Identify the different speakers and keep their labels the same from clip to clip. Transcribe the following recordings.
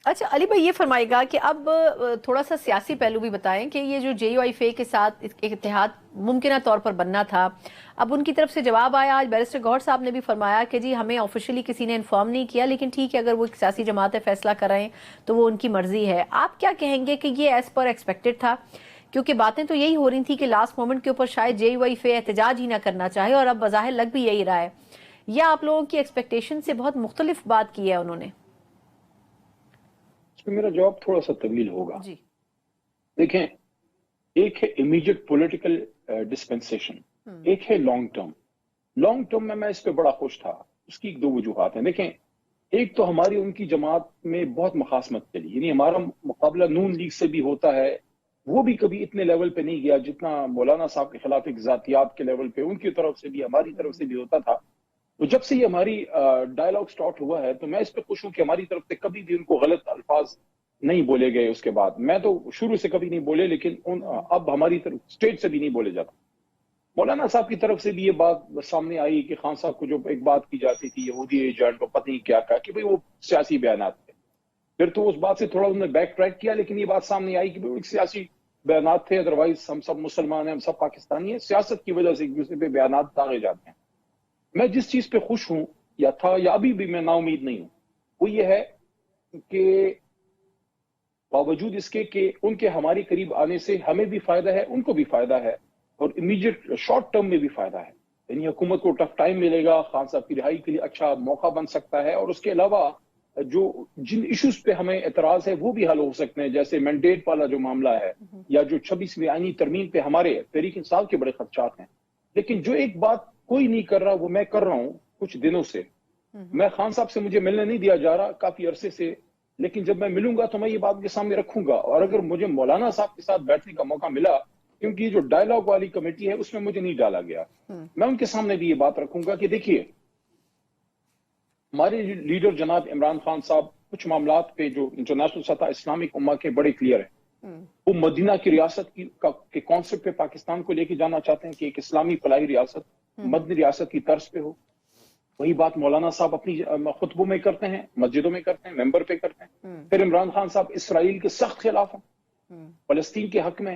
Speaker 1: اچھا علی بھائی، یہ فرمائے گا کہ اب تھوڑا سا سیاسی پہلو بھی بتائیں کہ یہ جو جے یو آئی فے کے ساتھ ایک اتحاد ممکنہ طور پر بننا تھا، اب ان کی طرف سے جواب آیا. آج بیرسٹر گوہر صاحب نے بھی فرمایا کہ جی ہمیں آفیشلی کسی نے انفارم نہیں کیا، لیکن ٹھیک ہے اگر وہ ایک سیاسی جماعت فیصلہ کر رہے ہیں تو وہ ان کی مرضی ہے. آپ کیا کہیں گے کہ یہ ایز پر ایکسپیکٹڈ تھا؟ کیونکہ باتیں تو یہی ہو رہی تھی کہ لاسٹ مومنٹ کے اوپر شاید جے یو آئی فے احتجاج ہی نہ کرنا چاہے، اور اب بظاہر لگ بھی یہی رہا ہے. یا آپ لوگوں کی ایکسپیکٹیشن سے بہت مختلف بات کی ہے انہوں نے؟
Speaker 2: اس میں میرا جواب تھوڑا سا طویل ہوگا.
Speaker 1: جی
Speaker 2: دیکھیں، ایک ہے امیجیٹ پولیٹیکل ڈسپنسیشن، ایک ہے لانگ ٹرم. لانگ ٹرم میں اس پہ بڑا خوش تھا. اس کی دو وجوہات ہیں. دیکھیں، ایک تو ہماری ان کی جماعت میں بہت مخاصمت چلی، یعنی ہمارا مقابلہ نون لیگ سے بھی ہوتا ہے، وہ بھی کبھی اتنے لیول پہ نہیں گیا جتنا مولانا صاحب کے خلاف ایک ذاتیات کے لیول پہ ان کی طرف سے بھی ہماری طرف سے بھی ہوتا تھا. تو جب سے یہ ہماری ڈائلاگ سٹارٹ ہوا ہے تو میں اس پہ خوش ہوں کہ ہماری طرف سے کبھی بھی ان کو غلط الفاظ نہیں بولے گئے. اس کے بعد میں تو شروع سے کبھی نہیں بولے، لیکن اب ہماری طرف اسٹیٹ سے بھی نہیں بولے جاتا. مولانا صاحب کی طرف سے بھی یہ بات سامنے آئی کہ خان صاحب کو جو ایک بات کی جاتی تھی یہودی ایجنٹ کو پتہ نہیں کیا کہا کہ بھئی وہ سیاسی بیانات تھے. پھر تو اس بات سے تھوڑا انہوں نے بیک ٹریک کیا، لیکن یہ بات سامنے آئی کہ وہ ایک سیاسی بیانات تھے. ادروائز ہم سب مسلمان ہیں، ہم سب پاکستانی ہیں. سیاست کی وجہ سے ایک دوسرے پہ بیانات داغے جاتے ہیں. میں جس چیز پہ خوش ہوں یا تھا یا ابھی بھی میں نا امید نہیں ہوں، وہ یہ ہے کہ باوجود اس کے کہ ان کے ہماری قریب آنے سے ہمیں بھی فائدہ ہے، ان کو بھی فائدہ ہے، اور امیجیٹ شارٹ ٹرم میں بھی فائدہ ہے. یعنی حکومت کو ٹف ٹائم ملے گا، خان صاحب کی رہائی کے لیے اچھا موقع بن سکتا ہے، اور اس کے علاوہ جو جن ایشوز پہ ہمیں اعتراض ہے وہ بھی حل ہو سکتے ہیں، جیسے مینڈیٹ والا جو معاملہ ہے یا جو 26ویں آئینی ترمیم پہ ہمارے تحریک انصاف کے بڑے خدشات ہیں. لیکن جو ایک بات کوئی نہیں کر رہا وہ میں کر رہا ہوں کچھ دنوں سے. میں خان صاحب سے مجھے ملنے نہیں دیا جا رہا کافی عرصے سے، لیکن جب میں ملوں گا تو میں یہ بات کے سامنے رکھوں گا. اور اگر مجھے مولانا صاحب کے ساتھ بیٹھنے کا موقع ملا، کیونکہ یہ جو ڈائلاگ والی کمیٹی ہے اس میں مجھے نہیں ڈالا گیا، میں ان کے سامنے بھی یہ بات رکھوں گا کہ دیکھیے ہمارے لیڈر جناب عمران خان صاحب کچھ معاملات پہ جو انٹرنیشنل سطح اسلامک امہ کے بڑے کلیئر ہیں. وہ مدینہ کی ریاست کے کانسیپٹ پہ پاکستان کو لے کے جانا چاہتے ہیں کہ ایک اسلامی فلاحی ریاست مدنی ریاست کی طرز پہ ہو. وہی بات مولانا صاحب اپنی خطبوں میں کرتے ہیں، مسجدوں میں کرتے ہیں، ممبر پہ کرتے ہیں. پھر عمران خان صاحب اسرائیل کے سخت خلاف ہیں، فلسطین کے حق میں،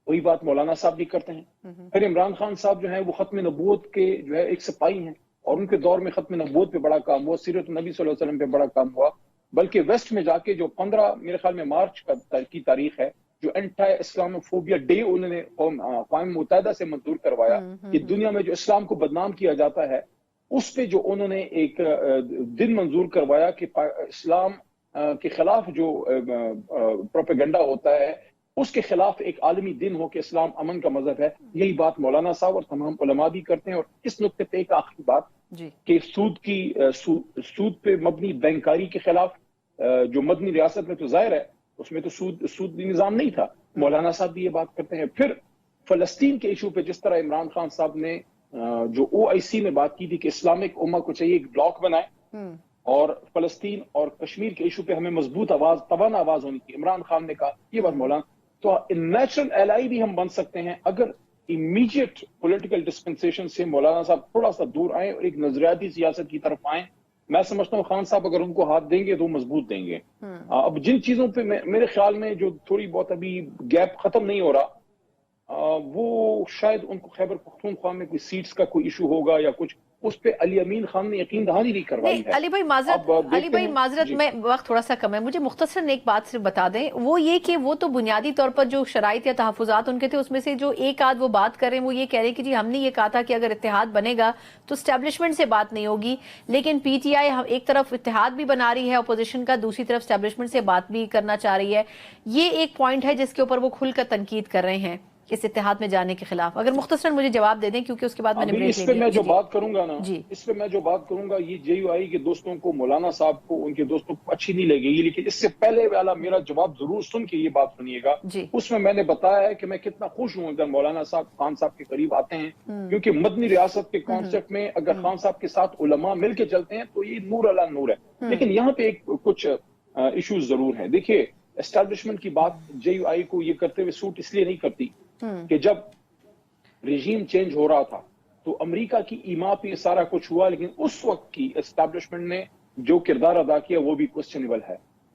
Speaker 2: وہی بات مولانا صاحب بھی کرتے ہیں. پھر عمران خان صاحب جو ہیں وہ ختم نبوت کے جو ہے ایک سپاہی ہیں، اور ان کے دور میں ختم نبوت پہ بڑا کام ہوا، سیرت النبی صلی اللہ علیہ وسلم پہ بڑا کام ہوا. بلکہ ویسٹ میں جا کے جو 15 میرے خیال میں مارچ کی تاریخ ہے، جو اینٹی اسلاموفوبیا ڈے انہوں نے اقوام متحدہ سے منظور کروایا کہ دنیا میں جو اسلام کو بدنام کیا جاتا ہے، اس پہ جو انہوں نے ایک دن منظور کروایا کہ اسلام کے خلاف جو پروپیگنڈا ہوتا ہے اس کے خلاف ایک عالمی دن ہو کہ اسلام امن کا مذہب ہے. یہی بات مولانا صاحب اور تمام علماء بھی کرتے ہیں. اور اس نقطے پہ ایک آخری بات کہ سود پہ مبنی بینکاری کے خلاف جو مدنی ریاست میں تو ظاہر ہے اس میں تو سود نظام نہیں تھا، مولانا صاحب بھی یہ بات کرتے ہیں. پھر فلسطین کے ایشو پہ جس طرح عمران خان صاحب نے جو OIC میں بات کی تھی کہ اسلامک امہ کو چاہیے ایک بلاک بنائے، اور فلسطین اور کشمیر کے ایشو پہ ہمیں مضبوط آواز، توانا آواز ہونی تھی، عمران خان نے کہا یہ بات مولانا. تو نیچرل ایلائی بھی ہم بن سکتے ہیں اگر امیجیٹ پولیٹیکل ڈسپنسیشن سے مولانا صاحب تھوڑا سا دور آئیں اور ایک نظریاتی سیاست کی طرف آئیں. میں سمجھتا ہوں خان صاحب اگر ان کو ہاتھ دیں گے تو مضبوط دیں گے. اب جن چیزوں پہ میرے خیال میں جو تھوڑی بہت ابھی گیپ ختم نہیں ہو رہا، وہ شاید ان کو خیبر پختونخوا میں کوئی سیٹس کا کوئی ایشو ہوگا یا کچھ، اس پہ علی امین خان نے یقین دہانی نہیں کروائی ہے.
Speaker 1: علی بھائی معذرت میں وقت تھوڑا سا کم ہے، مجھے مختصراً ایک بات صرف بتا دیں، وہ یہ کہ وہ تو بنیادی طور پر جو شرائط یا تحفظات ان کے تھے اس میں سے جو ایک آدھ وہ بات کر رہے ہیں وہ یہ کہہ رہے ہیں کہ جی ہم نے یہ کہا تھا کہ اگر اتحاد بنے گا تو اسٹیبلشمنٹ سے بات نہیں ہوگی، لیکن PTI ایک طرف اتحاد بھی بنا رہی ہے اپوزیشن کا، دوسری طرف اسٹیبلشمنٹ سے بات بھی کرنا چاہ رہی ہے. یہ ایک پوائنٹ ہے جس کے اوپر وہ کھل کر تنقید کر رہے ہیں اس اتحاد میں جانے کے خلاف. اگر مختصراً مجھے جواب دے دیں کیونکہ اس کے بعد میں نے بریک
Speaker 2: اس پہ میں جو بات کروں گا نا،
Speaker 1: جی
Speaker 2: اس پہ میں جو بات کروں گا یہ JUI کے دوستوں کو، مولانا صاحب کو، ان کے دوستوں کو اچھی نہیں لگے گی، لیکن اس سے پہلے والا میرا جواب ضرور سن کے یہ بات سنیے گا. اس میں نے بتایا ہے کہ میں کتنا خوش ہوں اگر مولانا صاحب خان صاحب کے قریب آتے ہیں، کیونکہ مدنی ریاست کے کانسیپٹ میں اگر خان صاحب کے ساتھ علماء مل کے چلتے ہیں تو یہ نور علی نور ہے. لیکن یہاں پہ کچھ ایشوز ضرور ہیں. دیکھیے اسٹیبلشمنٹ کی بات JUI کو یہ کرتے ہوئے سوٹ اس لیے نہیں کرتی کہ جب رژیم چینج ہو رہا تھا تو امریکہ کی ایما پہ سارا کچھ ہوا، لیکن اس وقت کی اسٹیبلشمنٹ نے جو کردار ادا کیا وہ بھی کوسچنیبل ہے.